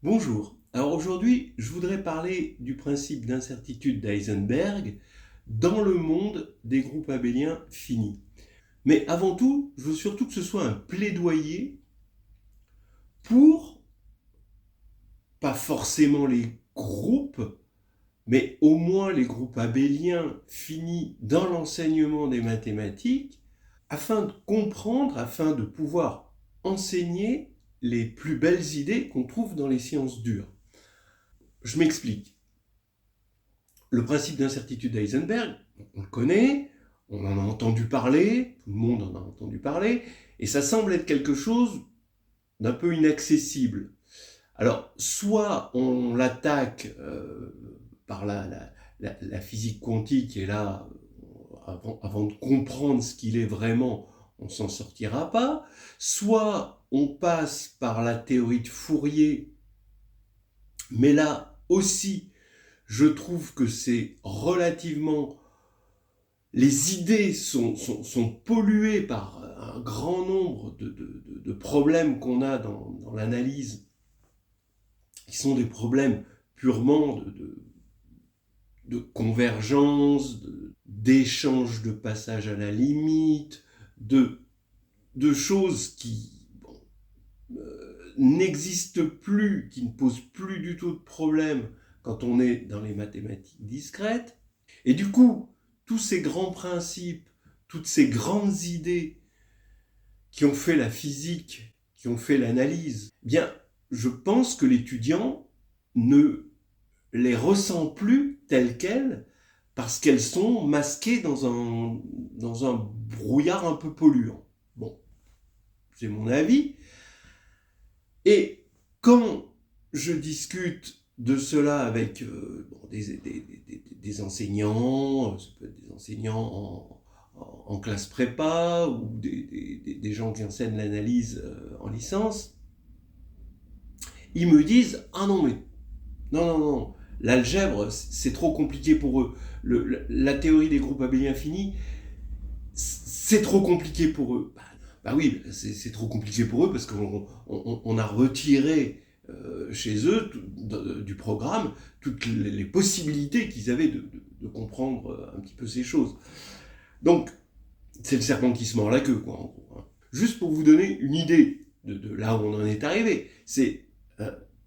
Bonjour. Alors aujourd'hui, je voudrais parler du principe d'incertitude d'Heisenberg dans le monde des groupes abéliens finis. Mais avant tout, je veux surtout que ce soit un plaidoyer pour, pas forcément les groupes, mais au moins les groupes abéliens finis dans l'enseignement des mathématiques, afin de comprendre, afin de pouvoir enseigner les plus belles idées qu'on trouve dans les sciences dures. Je m'explique. Le principe d'incertitude d'Heisenberg, on le connaît, on en a entendu parler, tout le monde en a entendu parler, et ça semble être quelque chose d'un peu inaccessible. Alors, soit on l'attaque par la physique quantique, et là, avant de comprendre ce qu'il est vraiment, on s'en sortira pas, soit on passe par la théorie de Fourier, mais là aussi, je trouve que c'est relativement... Les idées sont polluées par un grand nombre de problèmes qu'on a dans l'analyse, qui sont des problèmes purement de convergence, d'échange de passage à la limite, de choses qui n'existent plus, qui ne posent plus du tout de problème quand on est dans les mathématiques discrètes. Et du coup, tous ces grands principes, toutes ces grandes idées qui ont fait la physique, qui ont fait l'analyse, eh bien, je pense que l'étudiant ne les ressent plus telles quelles parce qu'elles sont masquées dans un brouillard un peu polluant. Bon, c'est mon avis. Et quand je discute de cela avec des enseignants, ça peut être des enseignants en classe prépa ou des gens qui enseignent l'analyse en licence, ils me disent « Ah non, mais non, l'algèbre, c'est trop compliqué pour eux. La théorie des groupes abéliens finis, c'est trop compliqué pour eux. » Bah oui, c'est trop compliqué pour eux parce qu'on a retiré chez eux du programme toutes les possibilités qu'ils avaient de comprendre un petit peu ces choses. Donc, c'est le serpent qui se mord la queue, quoi, en gros. Hein. Juste pour vous donner une idée de là où on en est arrivé, c'est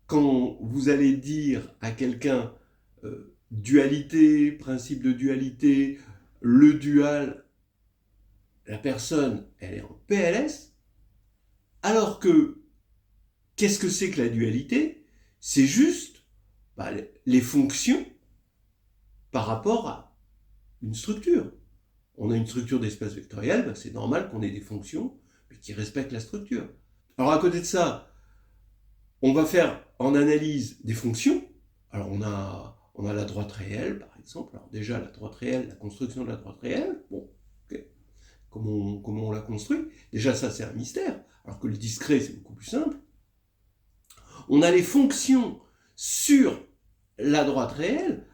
quand vous allez dire à quelqu'un dualité, principe de dualité, le dual, la personne, elle est en PLS, alors que qu'est-ce que c'est que la dualité? C'est juste les fonctions par rapport à une structure. On a une structure d'espace vectoriel, c'est normal qu'on ait des fonctions mais qui respectent la structure. Alors à côté de ça, on va faire en analyse des fonctions. Alors on a la droite réelle, par exemple. Alors déjà, la droite réelle, la construction de la droite réelle, bon, okay. Comment on la construit? Déjà, ça, c'est un mystère. Alors que le discret, c'est beaucoup plus simple. On a les fonctions sur la droite réelle,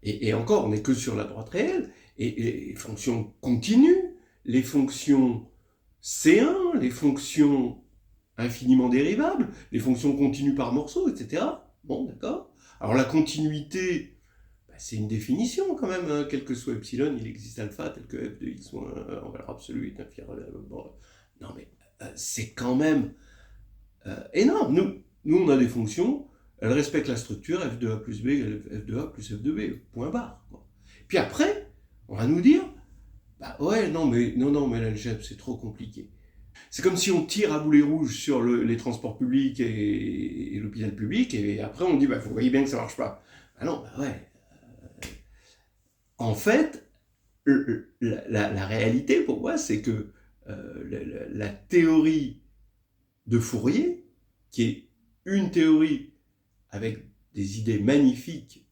et encore, on n'est que sur la droite réelle, et les fonctions continues, les fonctions C1, les fonctions infiniment dérivables, les fonctions continues par morceaux, etc. Bon, d'accord. Alors la continuité, c'est une définition quand même, hein. Quel que soit epsilon, il existe alpha, tel que f de x moins en valeur absolue est inférieur à... Bon, non mais c'est quand même énorme. Nous, on a des fonctions, elles respectent la structure f de a plus b, f de a plus f de b, point barre. Quoi. Puis après, on va nous dire, bah ouais, non mais l'algèbre, c'est trop compliqué. C'est comme si on tire à boulet rouge sur les transports publics et l'hôpital public, et après on dit, bah, vous voyez bien que ça marche pas. Ah non, bah ouais. En fait, la réalité pour moi, c'est que la théorie de Fourier, qui est une théorie avec des idées magnifiques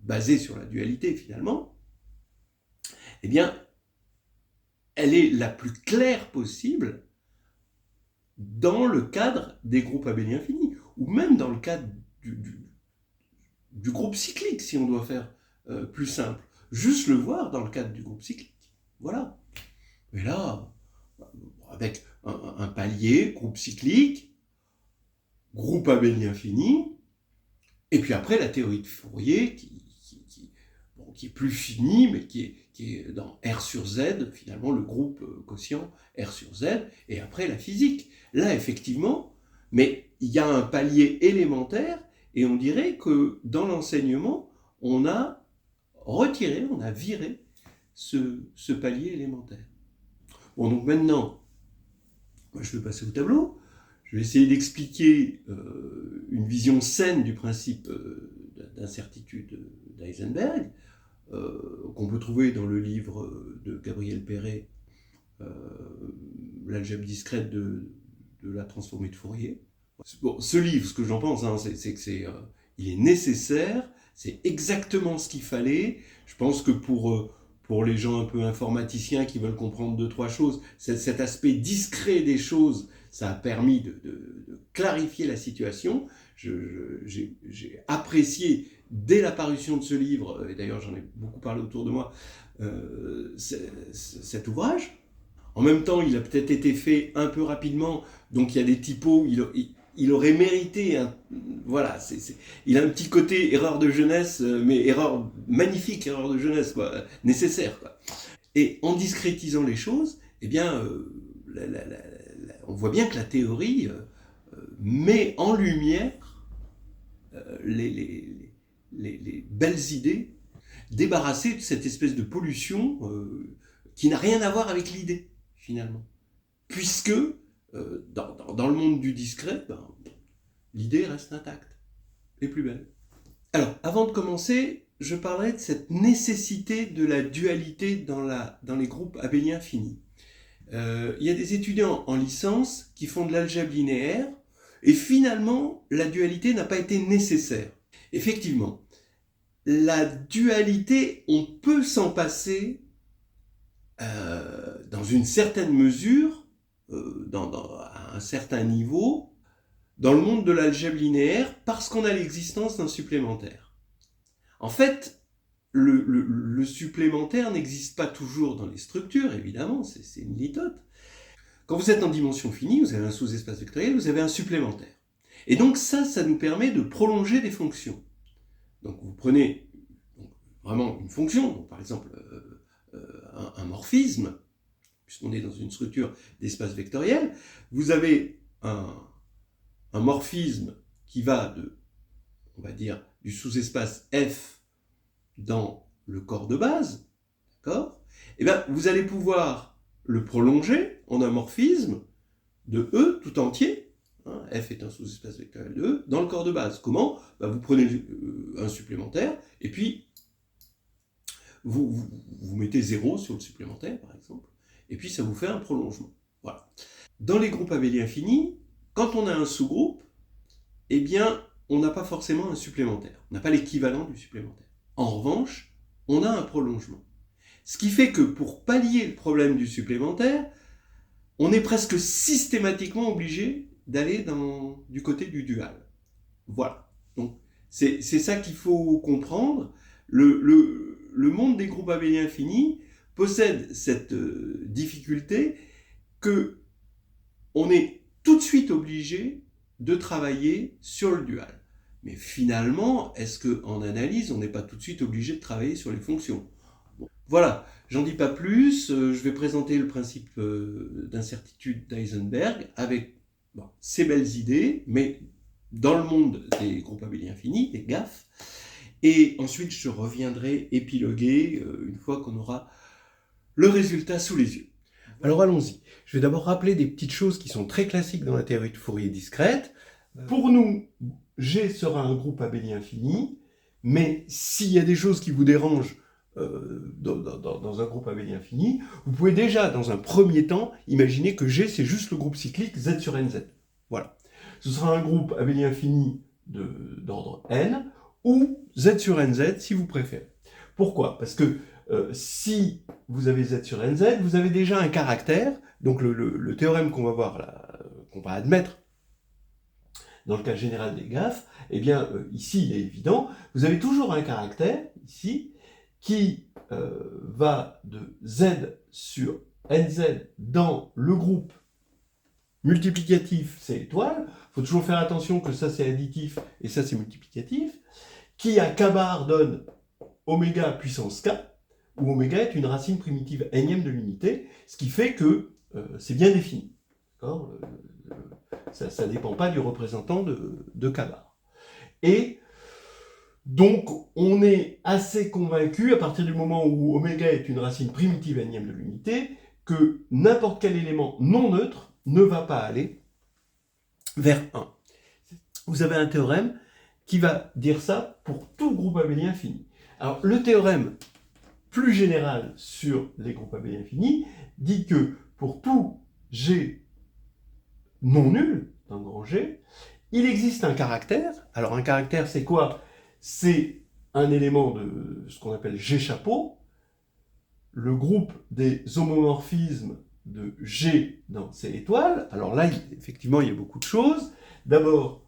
basées sur la dualité finalement, eh bien, elle est la plus claire possible dans le cadre des groupes abéliens finis, ou même dans le cadre du groupe cyclique, si on doit faire plus simple. Juste le voir dans le cadre du groupe cyclique. Voilà. Et là, avec un palier, groupe cyclique, groupe abélien fini, et puis après la théorie de Fourier qui est plus finie, mais qui est dans R sur Z, finalement le groupe quotient R sur Z, et après la physique. Là, effectivement, mais il y a un palier élémentaire, et on dirait que dans l'enseignement, on a retiré, on a viré ce palier élémentaire. Bon, donc maintenant, moi, je vais passer au tableau. Je vais essayer d'expliquer une vision saine du principe d'incertitude d'Heisenberg, qu'on peut trouver dans le livre de Gabriel Perret, L'algèbre discrète de la transformée de Fourier. Bon, ce livre, ce que j'en pense, hein, c'est que il est nécessaire, c'est exactement ce qu'il fallait. Je pense que pour les gens un peu informaticiens qui veulent comprendre 2-3 choses, cet aspect discret des choses, ça a permis de clarifier la situation. J'ai apprécié, dès la parution de ce livre, et d'ailleurs j'en ai beaucoup parlé autour de moi, cet ouvrage. En même temps, il a peut-être été fait un peu rapidement, donc il y a des typos, il aurait mérité, voilà, il a un petit côté erreur de jeunesse, mais magnifique erreur de jeunesse, quoi, nécessaire, quoi. Et en discrétisant les choses, eh bien, on voit bien que la théorie met en lumière les belles idées, débarrassées de cette espèce de pollution qui n'a rien à voir avec l'idée, finalement. Puisque, dans le monde du discret, l'idée reste intacte et plus belle. Alors, avant de commencer, je parlerai de cette nécessité de la dualité dans les groupes abéliens finis. Il y a des étudiants en licence qui font de l'algèbre linéaire, et finalement, la dualité n'a pas été nécessaire. Effectivement, la dualité, on peut s'en passer dans une certaine mesure, à un certain niveau, dans le monde de l'algèbre linéaire, parce qu'on a l'existence d'un supplémentaire. En fait, le supplémentaire n'existe pas toujours dans les structures, évidemment, c'est une litote. Quand vous êtes en dimension finie, vous avez un sous-espace vectoriel, vous avez un supplémentaire. Et donc ça nous permet de prolonger des fonctions. Donc vous prenez vraiment une fonction, donc par exemple un morphisme, puisqu'on est dans une structure d'espace vectoriel, vous avez un morphisme qui va on va dire, du sous-espace F dans le corps de base, d'accord ? Et bien, vous allez pouvoir le prolonger en un morphisme de E tout entier, hein, F est un sous-espace vectoriel de E, dans le corps de base. Comment ? Vous prenez un supplémentaire, et puis vous mettez 0 sur le supplémentaire, par exemple, et puis ça vous fait un prolongement. Voilà. Dans les groupes abéliens finis, quand on a un sous-groupe, eh bien, on n'a pas forcément un supplémentaire. On n'a pas l'équivalent du supplémentaire. En revanche, on a un prolongement. Ce qui fait que pour pallier le problème du supplémentaire, on est presque systématiquement obligé d'aller du côté du dual. Voilà. Donc, c'est ça qu'il faut comprendre. Le monde des groupes abéliens finis possède cette difficulté que on est tout de suite obligé de travailler sur le dual. Mais finalement, est-ce qu'en analyse, on n'est pas tout de suite obligé de travailler sur les fonctions ? Bon. Voilà, j'en dis pas plus, je vais présenter le principe d'incertitude d'Heisenberg avec ces belles idées, mais dans le monde des groupes abéliens finis, des GAF, et ensuite je reviendrai épiloguer une fois qu'on aura le résultat sous les yeux. Alors allons-y. Je vais d'abord rappeler des petites choses qui sont très classiques dans la théorie de Fourier discrète. Pour nous, G sera un groupe abélien fini, mais s'il y a des choses qui vous dérangent dans un groupe abélien fini, vous pouvez déjà, dans un premier temps, imaginer que G, c'est juste le groupe cyclique Z sur NZ. Voilà. Ce sera un groupe abélien fini d'ordre N, ou Z sur NZ, si vous préférez. Pourquoi ? Parce que si vous avez Z sur NZ, vous avez déjà un caractère, donc le théorème qu'on va voir là, qu'on va admettre dans le cas général des GAF, eh bien ici il est évident, vous avez toujours un caractère, ici, qui va de Z sur NZ dans le groupe multiplicatif, c'est étoile. Il faut toujours faire attention que ça, c'est additif et ça, c'est multiplicatif. Qui à k bar donne oméga puissance k, où oméga est une racine primitive énième de l'unité, ce qui fait que c'est bien défini. Ça ne dépend pas du représentant de k bar. Et donc, on est assez convaincu, à partir du moment où oméga est une racine primitive énième de l'unité, que n'importe quel élément non neutre ne va pas aller vers 1. Vous avez un théorème qui va dire ça pour tout groupe abélien fini. Alors, le théorème plus général sur les groupes abéliens finis dit que pour tout G non nul, un grand G, il existe un caractère. Alors, un caractère, c'est quoi? C'est un élément de ce qu'on appelle G chapeau, le groupe des homomorphismes de G dans C étoile. Alors là, effectivement, il y a beaucoup de choses. D'abord,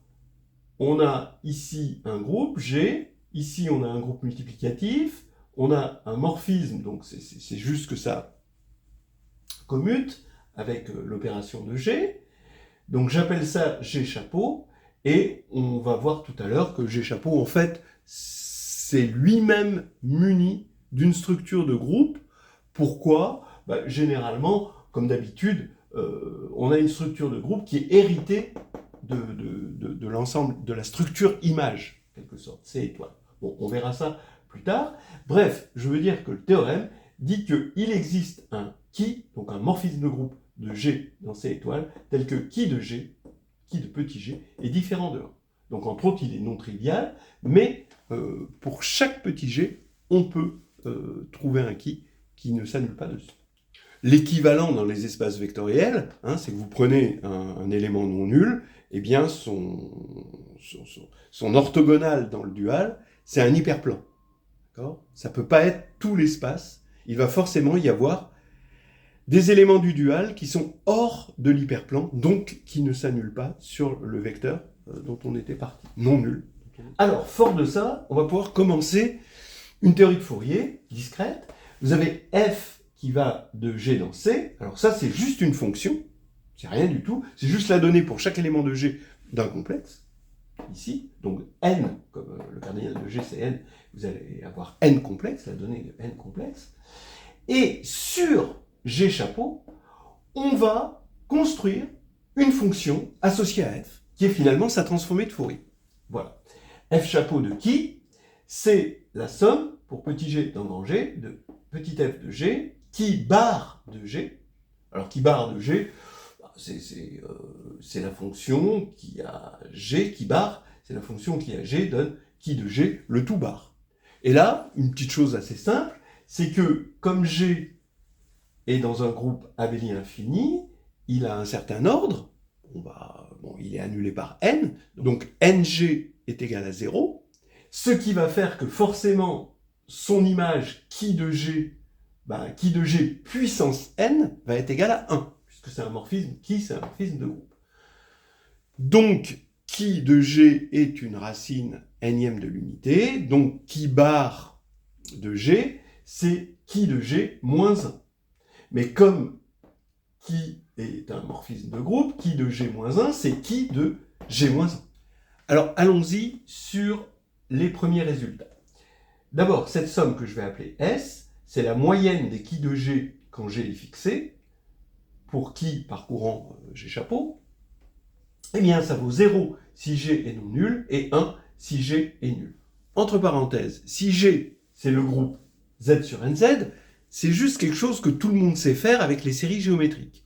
on a ici un groupe G, ici on a un groupe multiplicatif, on a un morphisme, donc c'est juste que ça commute avec l'opération de G. Donc j'appelle ça G chapeau, et on va voir tout à l'heure que G chapeau, en fait, c'est lui-même muni d'une structure de groupe. Pourquoi? Généralement, comme d'habitude, on a une structure de groupe qui est héritée de l'ensemble, de la structure image, en quelque sorte, c'est étoile. Bon, on verra ça plus tard. Bref, je veux dire que le théorème dit qu'il existe un qui, donc un morphisme de groupe de G dans C étoile, tel que qui de G, qui de petit g, est différent de 1. Donc entre autres, il est non trivial, mais pour chaque petit g, on peut trouver un qui ne s'annule pas dessus. L'équivalent dans les espaces vectoriels, c'est que vous prenez un élément non nul, et bien son orthogonal dans le dual, c'est un hyperplan. Ça ne peut pas être tout l'espace, il va forcément y avoir des éléments du dual qui sont hors de l'hyperplan, donc qui ne s'annulent pas sur le vecteur dont on était parti, non nul. Alors, fort de ça, on va pouvoir commencer une théorie de Fourier discrète. Vous avez f qui va de G dans C. Alors ça, c'est juste une fonction, c'est rien du tout, c'est juste la donnée pour chaque élément de G d'un complexe, ici. Donc n, comme le cardinal de G c'est n, vous allez avoir n complexe, la donnée de n complexe. Et sur G chapeau, on va construire une fonction associée à f, qui est finalement sa transformée de Fourier. Voilà. F chapeau de qui, c'est la somme, pour petit g dans grand G, de petit f de G, qui barre de G. Alors, qui barre de G, c'est la fonction qui a G qui barre, c'est la fonction qui a G donne qui de G, le tout barre. Et là, une petite chose assez simple, c'est que comme G est dans un groupe abélien fini, il a un certain ordre, il est annulé par n, donc ng est égal à 0, ce qui va faire que forcément, son image qui de G puissance n va être égal à 1, puisque c'est un morphisme qui, c'est un morphisme de groupe. Donc, qui de G est une racine énième de l'unité, donc qui barre de G, c'est qui de G moins 1. Mais comme qui est un morphisme de groupe, qui de G moins 1, c'est qui de G moins 1. Alors, allons-y sur les premiers résultats. D'abord, cette somme que je vais appeler S, c'est la moyenne des qui de G quand G est fixé, pour qui parcourant G chapeau. Eh bien, ça vaut 0 si G est non nul, et 1 si G est nul. Entre parenthèses, si G, c'est le groupe Z sur NZ, c'est juste quelque chose que tout le monde sait faire avec les séries géométriques.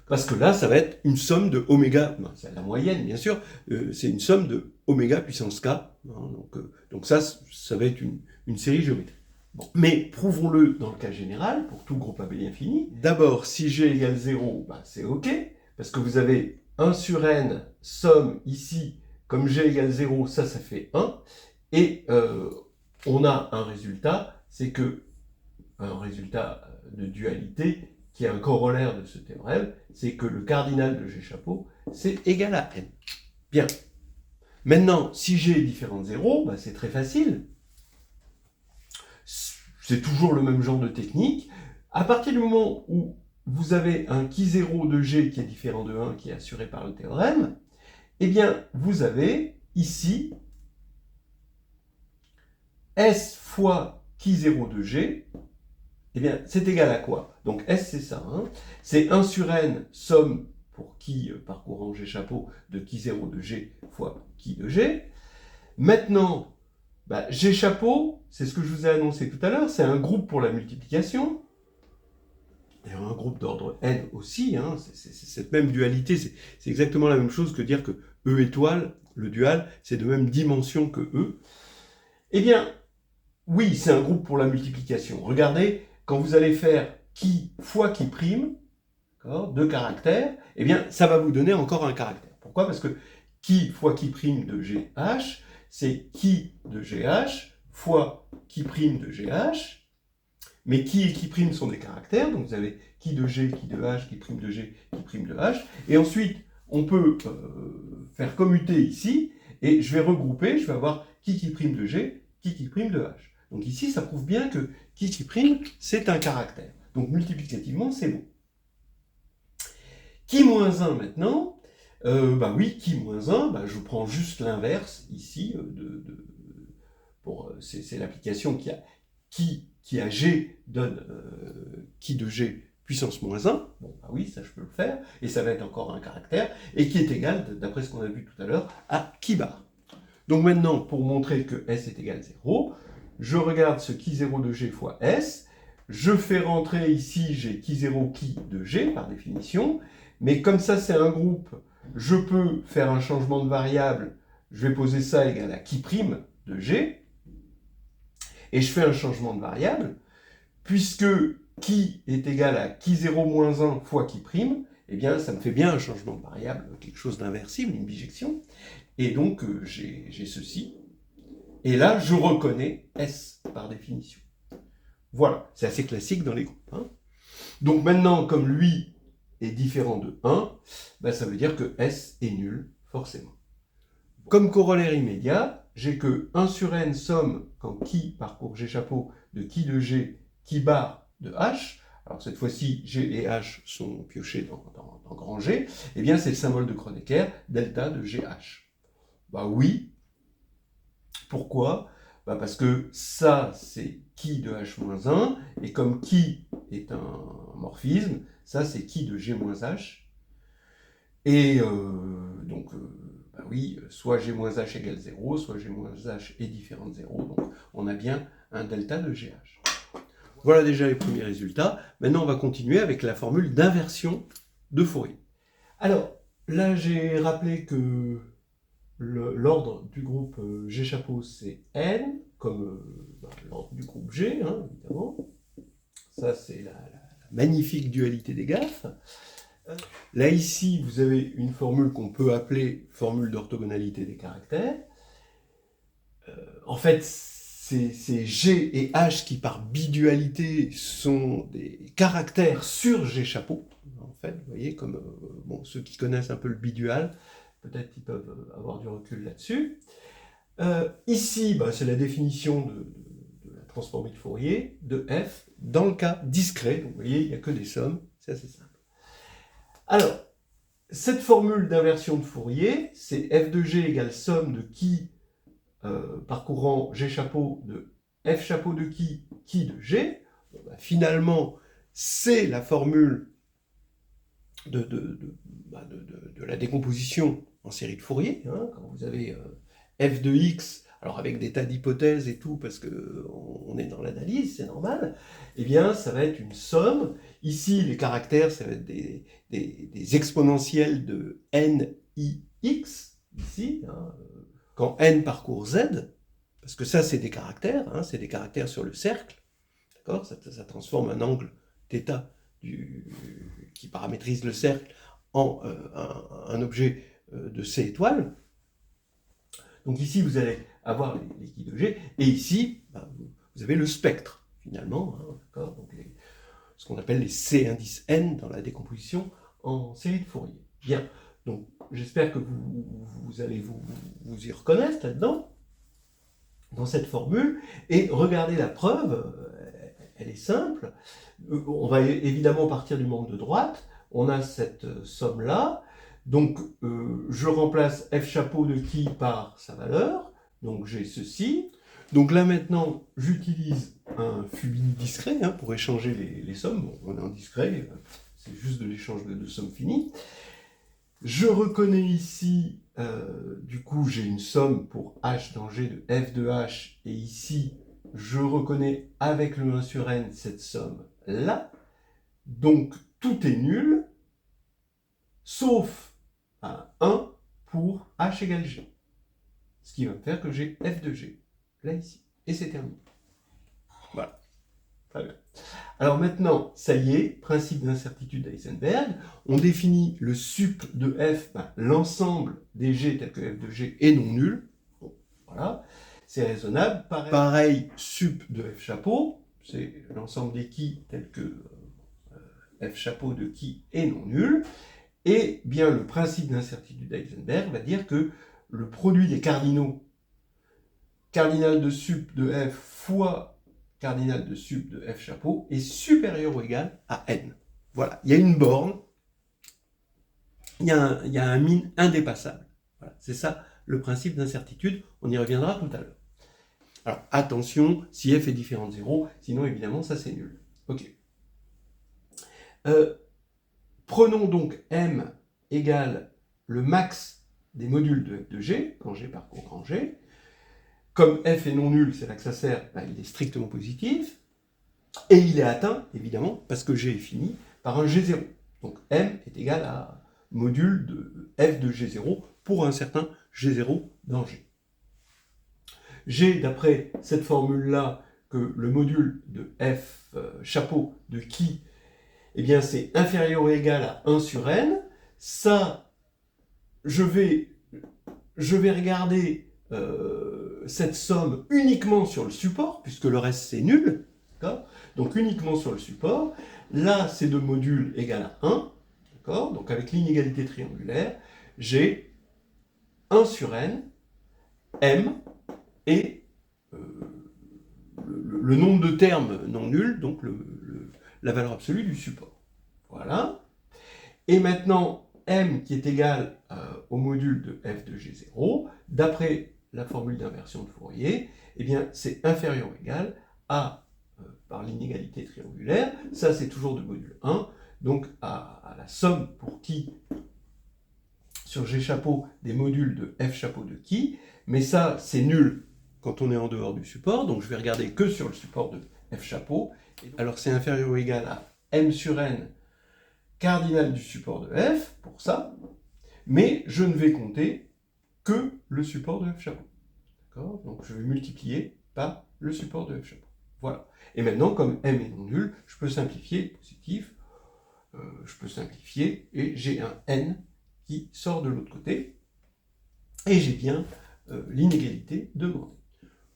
Parce que là, ça va être une somme de oméga, c'est la moyenne bien sûr, c'est une somme de oméga puissance k, donc ça va être une série géométrique. Bon. Mais prouvons-le dans le cas général, pour tout groupe abélien fini. D'abord, si G égale 0, c'est OK, parce que vous avez 1 sur n, somme ici, comme G égale 0, ça fait 1, et on a un résultat, c'est que un résultat de dualité qui est un corollaire de ce théorème, c'est que le cardinal de G chapeau, c'est égal à n. Bien. Maintenant, si G est différent de 0, c'est très facile. C'est toujours le même genre de technique. À partir du moment où vous avez un qui 0 de G qui est différent de 1, qui est assuré par le théorème, eh bien, vous avez ici S fois qui 0 de G, eh bien, c'est égal à quoi? Donc S, c'est ça, hein, c'est 1 sur N, somme pour qui parcourant G chapeau de qui 0 de G fois qui de G. Maintenant, bah, G chapeau, c'est ce que je vous ai annoncé tout à l'heure, c'est un groupe pour la multiplication, et un groupe d'ordre N aussi, hein, c'est cette même dualité, c'est exactement la même chose que dire que E étoile, le dual, c'est de même dimension que E. Eh bien, oui, c'est un groupe pour la multiplication. Regardez, quand vous allez faire qui fois qui prime, deux caractères, eh bien, ça va vous donner encore un caractère. Pourquoi? Parce que qui fois qui prime de GH, c'est qui de GH fois qui prime de GH, mais qui et qui prime sont des caractères, donc vous avez qui de G, qui de H, qui prime de G, qui prime de H, et ensuite, on peut faire commuter ici, et je vais regrouper, je vais avoir qui prime de G, qui prime de H. Donc ici, ça prouve bien que qui prime, c'est un caractère. Donc multiplicativement, c'est bon. Qui moins 1 maintenant, bah oui, qui moins 1, bah je prends juste l'inverse ici, c'est l'application qui a G donne qui de G puissance moins 1, bon bah oui, ça je peux le faire, et ça va être encore un caractère, et qui est égal, d'après ce qu'on a vu tout à l'heure, à qui bar. Donc maintenant, pour montrer que S est égal à 0, je regarde ce qui 0 de G fois S, je fais rentrer ici, j'ai qui 0 qui de G, par définition, mais comme ça c'est un groupe, je peux faire un changement de variable, je vais poser ça égal à qui prime de G, et je fais un changement de variable, puisque qui est égal à qui 0 moins 1 fois qui prime, eh bien ça me fait bien un changement de variable, quelque chose d'inversible, une bijection, et donc j'ai ceci, et là je reconnais S par définition. Voilà, c'est assez classique dans les groupes. Hein. Donc maintenant, comme lui est différent de 1, ben ça veut dire que S est nul, forcément. Comme corollaire immédiat, j'ai que 1 sur N somme quand qui parcourt G chapeau de qui de G, qui bar de H. Alors cette fois-ci, G et H sont piochés dans grand G. Eh bien, c'est le symbole de Kronecker, delta de GH. Bah oui. Pourquoi? Bah parce que ça, c'est qui de H moins 1, et comme qui est un morphisme, ça, c'est qui de G moins H. Et donc, bah oui, soit G moins H égale 0, soit G moins H est différent de 0, donc on a bien un delta de GH. Voilà déjà les premiers résultats. Maintenant, on va continuer avec la formule d'inversion de Fourier. Alors, là, j'ai rappelé que l'ordre du groupe G chapeau, c'est N, comme l'ordre du groupe G, hein, évidemment. Ça, c'est la magnifique dualité des gaffes. Là, ici, vous avez une formule qu'on peut appeler formule d'orthogonalité des caractères. En fait, c'est G et H qui, par bidualité, sont des caractères sur G chapeau. En fait, vous voyez, comme bon, ceux qui connaissent un peu le bidual, peut-être qu'ils peuvent avoir du recul là-dessus. Ici, bah, c'est la définition de la transformée de Fourier, de F, dans le cas discret. Donc, vous voyez, il n'y a que des sommes, c'est assez simple. Alors, cette formule d'inversion de Fourier, c'est f de g égale somme de qui parcourant g chapeau de f chapeau de qui de g. Bon, bah, finalement, c'est la formule de la décomposition en série de Fourier. Hein, quand vous avez f de x, alors avec des tas d'hypothèses et tout, parce qu'on est dans l'analyse, c'est normal, eh bien, ça va être une somme. Ici, les caractères, ça va être des exponentiels de n, i, x, ici, hein, quand n parcourt z, parce que ça, c'est des caractères, hein, c'est des caractères sur le cercle, d'accord, ça transforme un angle θ qui paramétrise le cercle en un objet de C étoile. Donc ici, vous allez avoir les qui de G, et ici, bah, vous avez le spectre, finalement, hein, d'accord, donc ce qu'on appelle les C indices N dans la décomposition en série de Fourier. Bien, donc j'espère que vous allez vous y reconnaître là-dedans, dans cette formule, et regardez la preuve, elle est simple. On va évidemment partir du membre de droite. On a cette somme-là. Donc, je remplace f chapeau de qui par sa valeur. Donc, j'ai ceci. Donc là, maintenant, j'utilise un Fubini discret pour échanger les sommes. Bon, on est en discret, c'est juste de l'échange de sommes finies. Je reconnais ici, du coup, j'ai une somme pour h dans G de f de h. Et ici, je reconnais avec le 1 sur n cette somme-là. Donc, tout est nul, sauf 1 pour h égale g. Ce qui va me faire que j'ai f de g, là, ici. Et c'est terminé. Voilà. Très bien. Alors maintenant, ça y est, principe d'incertitude d'Heisenberg. On définit le sup de f, l'ensemble des g tels que f de g est non nul. Bon, voilà, c'est raisonnable. Pareil, sup de f chapeau, c'est l'ensemble des qui tels que f chapeau de qui est non nul. Et bien le principe d'incertitude d'Heisenberg va dire que le produit des cardinaux, cardinal de sup de f fois cardinal de sup de f chapeau, est supérieur ou égal à n. Voilà, il y a une borne, il y a un min indépassable. Voilà, c'est ça le principe d'incertitude, on y reviendra tout à l'heure. Alors attention, si f est différent de 0, sinon évidemment ça c'est nul. Ok. Prenons donc m égale le max des modules de f de g, quand g parcourt grand G. Comme f est non nul, c'est là que ça sert, il est strictement positif. Et il est atteint, évidemment, parce que g est fini, par un g0. Donc m est égal à module de f de g0 pour un certain g0 dans g. J'ai, d'après cette formule-là, que le module de f chapeau de qui, eh bien, c'est inférieur ou égal à 1 sur n. Ça, je vais regarder cette somme uniquement sur le support, puisque le reste c'est nul. Donc uniquement sur le support. Là, ces deux modules égale à 1. Donc avec l'inégalité triangulaire, j'ai 1 sur n, m, et le nombre de termes non nuls, donc la valeur absolue du support. Voilà. Et maintenant, m qui est égal au module de f de g0, d'après la formule d'inversion de Fourier, eh bien, c'est inférieur ou égal à, par l'inégalité triangulaire, ça c'est toujours de module 1, donc à la somme pour qui sur g chapeau des modules de f chapeau de qui, mais ça c'est nul quand on est en dehors du support, donc je vais regarder que sur le support de f chapeau. Alors c'est inférieur ou égal à m sur n cardinal du support de f, pour ça, mais je ne vais compter que le support de f chapeau. D'accord ? Donc je vais multiplier par le support de f chapeau. Voilà. Et maintenant, comme m est non nul, je peux simplifier positif, je peux simplifier, et j'ai un n qui sort de l'autre côté, et j'ai bien l'inégalité de Mordet.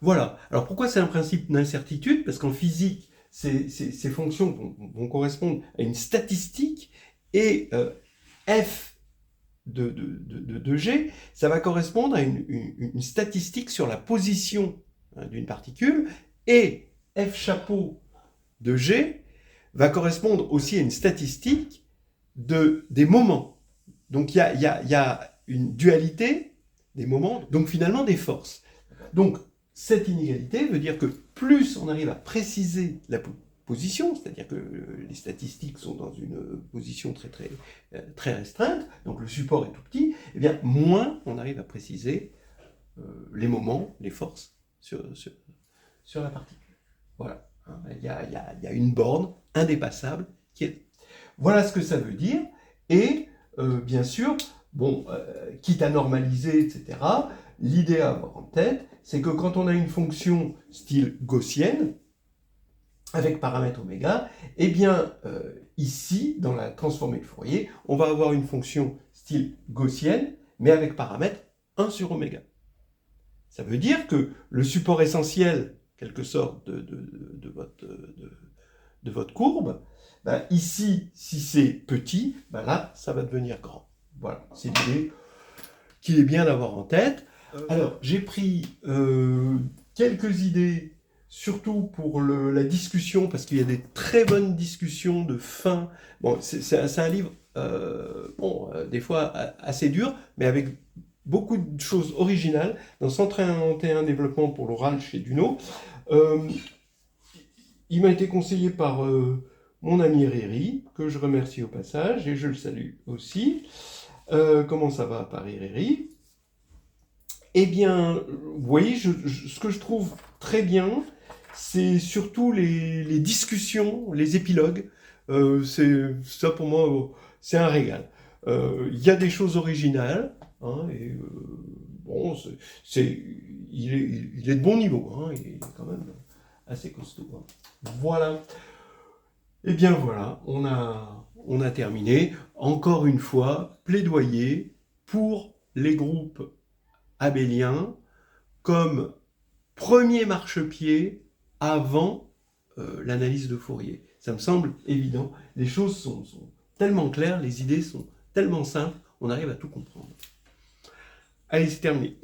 Voilà. Alors pourquoi c'est un principe d'incertitude ? Parce qu'en physique, ces fonctions vont correspondre à une statistique, et f de G, ça va correspondre à une statistique sur la position d'une particule, et f chapeau de G va correspondre aussi à une statistique des moments. Donc il y a une dualité des moments, donc finalement des forces. Donc cette inégalité veut dire que plus on arrive à préciser la position, c'est-à-dire que les statistiques sont dans une position très restreinte, donc le support est tout petit, et bien moins on arrive à préciser les moments, les forces sur la particule. Voilà, il y a une borne indépassable qui est... Voilà ce que ça veut dire, et bien sûr, bon, quitte à normaliser, etc., l'idée à avoir en tête, c'est que quand on a une fonction style gaussienne, avec paramètre oméga, eh bien, ici, dans la transformée de Fourier, on va avoir une fonction style gaussienne, mais avec paramètre 1 sur oméga. Ça veut dire que le support essentiel, quelque sorte, de votre courbe, ici, si c'est petit, là, ça va devenir grand. Voilà, c'est l'idée qu'il est bien d'avoir en tête. Alors, j'ai pris quelques idées surtout pour la discussion, parce qu'il y a des très bonnes discussions de fin. Bon, c'est un livre, des fois assez dur, mais avec beaucoup de choses originales. Dans 131 développements pour l'oral chez Duno, il m'a été conseillé par mon ami Riri, que je remercie au passage, et je le salue aussi. Comment ça va, Paris, Riri? Eh bien, vous voyez, ce que je trouve très bien, c'est surtout les discussions, les épilogues. Ça, pour moi, c'est un régal. Il y a des choses originales, hein, et bon, il est de bon niveau, hein, il est quand même assez costaud, hein. Voilà. Eh bien voilà, on a terminé. Encore une fois, plaidoyer pour les groupes abéliens comme premier marchepied avant l'analyse de Fourier. Ça me semble évident. Les choses sont tellement claires, les idées sont tellement simples, on arrive à tout comprendre. Allez, c'est terminé.